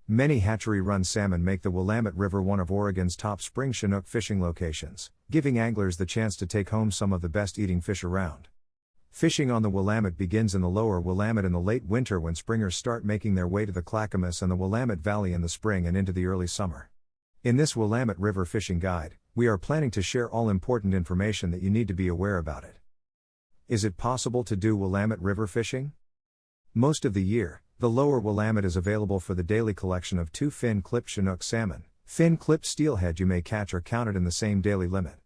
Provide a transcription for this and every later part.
Many hatchery-run salmon make the Willamette River one of Oregon's top spring Chinook fishing locations, giving anglers the chance to take home some of the best eating fish around. Fishing on the Willamette begins in the lower Willamette in the late winter when springers start making their way to the Clackamas and the Willamette Valley in the spring and into the early summer. In this Willamette River fishing guide, we are planning to share all important information that you need to be aware about it. Is it possible to do Willamette River fishing? Most of the year, the lower Willamette is available for the daily collection of 2 fin-clipped Chinook salmon. Fin-clipped steelhead you may catch are counted in the same daily limit.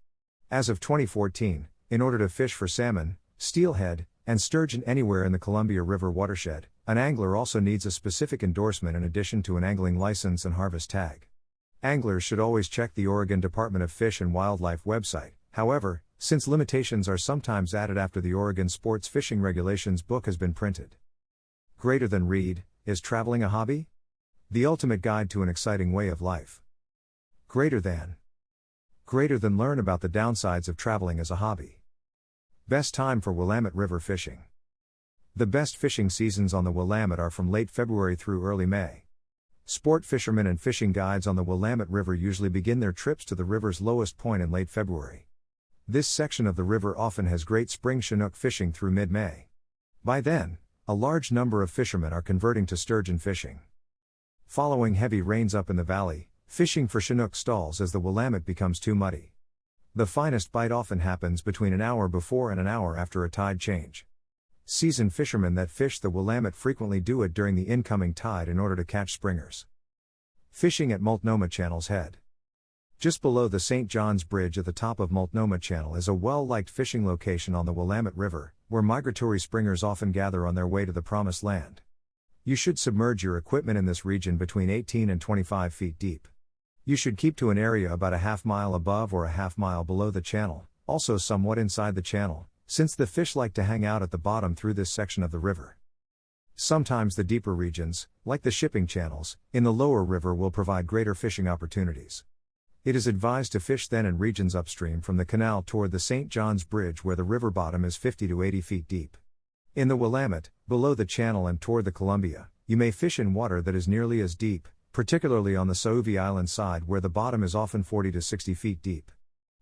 As of 2014, in order to fish for salmon, steelhead, and sturgeon anywhere in the Columbia River watershed, an angler also needs a specific endorsement in addition to an angling license and harvest tag. Anglers should always check the Oregon Department of Fish and Wildlife website, however, since limitations are sometimes added after the Oregon Sports Fishing Regulations book has been printed. Greater than read, is traveling a hobby? The ultimate guide to an exciting way of life. Greater than learn about the downsides of traveling as a hobby. Best time for Willamette River fishing. The best fishing seasons on the Willamette are from late February through early May. Sport fishermen and fishing guides on the Willamette River usually begin their trips to the river's lowest point in late February. This section of the river often has great spring Chinook fishing through mid-May. By then, a large number of fishermen are converting to sturgeon fishing. Following heavy rains up in the valley, fishing for Chinook stalls as the Willamette becomes too muddy. The finest bite often happens between an hour before and an hour after a tide change. Seasoned fishermen that fish the Willamette frequently do it during the incoming tide in order to catch springers. Fishing at Multnomah Channel's head. Just below the St. John's Bridge at the top of Multnomah Channel is a well-liked fishing location on the Willamette River, where migratory springers often gather on their way to the Promised Land. You should submerge your equipment in this region between 18 and 25 feet deep. You should keep to an area about a half mile above or a half mile below the channel, also somewhat inside the channel, since the fish like to hang out at the bottom through this section of the river. Sometimes the deeper regions, like the shipping channels, in the lower river will provide greater fishing opportunities. It is advised to fish then in regions upstream from the canal toward the St. John's Bridge where the river bottom is 50 to 80 feet deep. In the Willamette, below the channel and toward the Columbia, you may fish in water that is nearly as deep, particularly on the Sauvie Island side where the bottom is often 40 to 60 feet deep.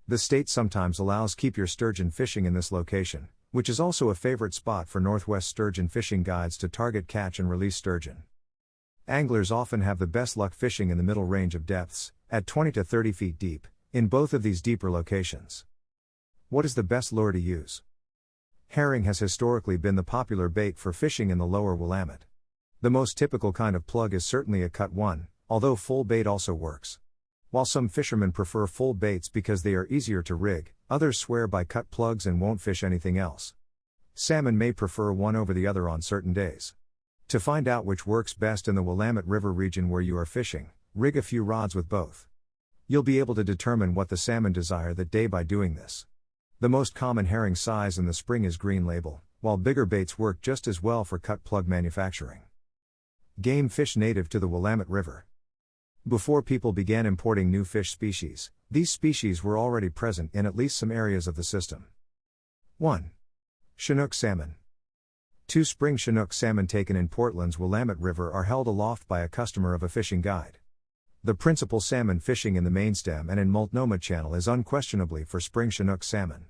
The state sometimes allows keep your sturgeon fishing in this location, which is also a favorite spot for Northwest sturgeon fishing guides to target catch and release sturgeon. Anglers often have the best luck fishing in the middle range of depths, at 20 to 30 feet deep, in both of these deeper locations. What is the best lure to use? Herring has historically been the popular bait for fishing in the lower Willamette. The most typical kind of plug is certainly a cut one, although full bait also works. While some fishermen prefer full baits because they are easier to rig, others swear by cut plugs and won't fish anything else. Salmon may prefer one over the other on certain days. To find out which works best in the Willamette River region where you are fishing, rig a few rods with both. You'll be able to determine what the salmon desire that day by doing this. The most common herring size in the spring is green label, while bigger baits work just as well for cut plug manufacturing. Game fish native to the Willamette River. Before people began importing new fish species, these species were already present in at least some areas of the system. 1. Chinook salmon. 2 spring Chinook salmon taken in Portland's Willamette River are held aloft by a customer of a fishing guide. The principal salmon fishing in the mainstem and in Multnomah Channel is unquestionably for spring Chinook salmon.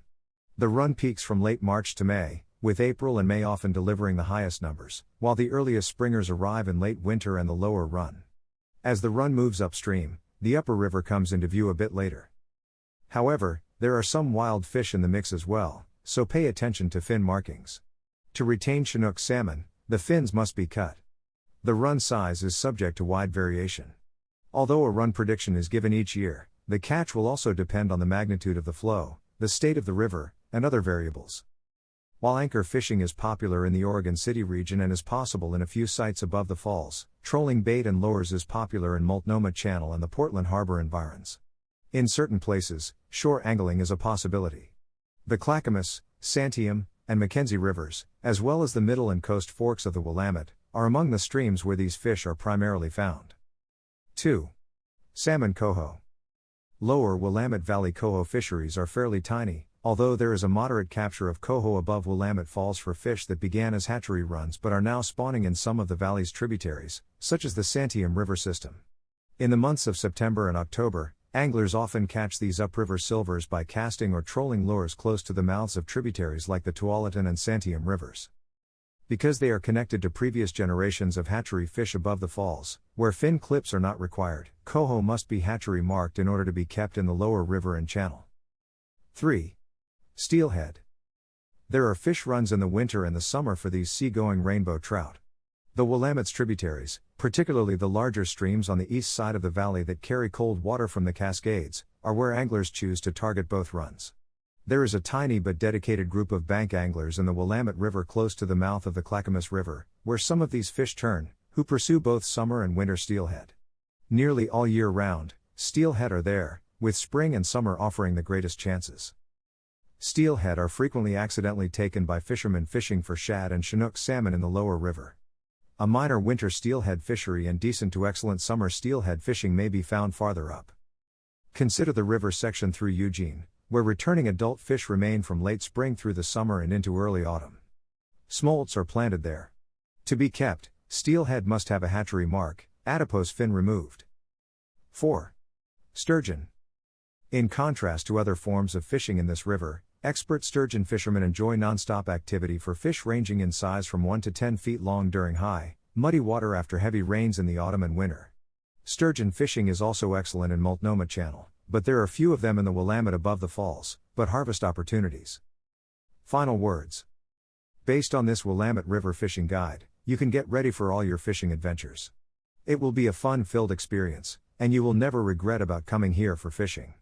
The run peaks from late March to May, with April and May often delivering the highest numbers, while the earliest springers arrive in late winter and the lower run. As the run moves upstream, the upper river comes into view a bit later. However, there are some wild fish in the mix as well, so pay attention to fin markings. To retain Chinook salmon, the fins must be cut. The run size is subject to wide variation. Although a run prediction is given each year, the catch will also depend on the magnitude of the flow, the state of the river, and other variables. While anchor fishing is popular in the Oregon City region and is possible in a few sites above the falls, trolling bait and lures is popular in Multnomah Channel and the Portland Harbor environs. In certain places, shore angling is a possibility. The Clackamas, Santiam, and Mackenzie rivers, as well as the middle and coast forks of the Willamette, are among the streams where these fish are primarily found. 2. Salmon coho. Lower Willamette Valley coho fisheries are fairly tiny, although there is a moderate capture of coho above Willamette Falls for fish that began as hatchery runs but are now spawning in some of the valley's tributaries, such as the Santiam River system. In the months of September and October, anglers often catch these upriver silvers by casting or trolling lures close to the mouths of tributaries like the Tualatin and Santiam rivers. Because they are connected to previous generations of hatchery fish above the falls, where fin clips are not required, coho must be hatchery marked in order to be kept in the lower river and channel. 3. Steelhead. There are fish runs in the winter and the summer for these seagoing rainbow trout. The Willamette's tributaries, particularly the larger streams on the east side of the valley that carry cold water from the Cascades, are where anglers choose to target both runs. There is a tiny but dedicated group of bank anglers in the Willamette River close to the mouth of the Clackamas River, where some of these fish turn, who pursue both summer and winter steelhead. Nearly all year round, steelhead are there, with spring and summer offering the greatest chances. Steelhead are frequently accidentally taken by fishermen fishing for shad and Chinook salmon in the lower river. A minor winter steelhead fishery and decent to excellent summer steelhead fishing may be found farther up. Consider the river section through Eugene, where returning adult fish remain from late spring through the summer and into early autumn. Smolts are planted there. To be kept, steelhead must have a hatchery mark, adipose fin removed. 4. Sturgeon. In contrast to other forms of fishing in this river, expert sturgeon fishermen enjoy non-stop activity for fish ranging in size from 1 to 10 feet long during high, muddy water after heavy rains in the autumn and winter. Sturgeon fishing is also excellent in Multnomah Channel, but there are few of them in the Willamette above the falls, but harvest opportunities. Final words. Based on this Willamette River fishing guide, you can get ready for all your fishing adventures. It will be a fun-filled experience, and you will never regret about coming here for fishing.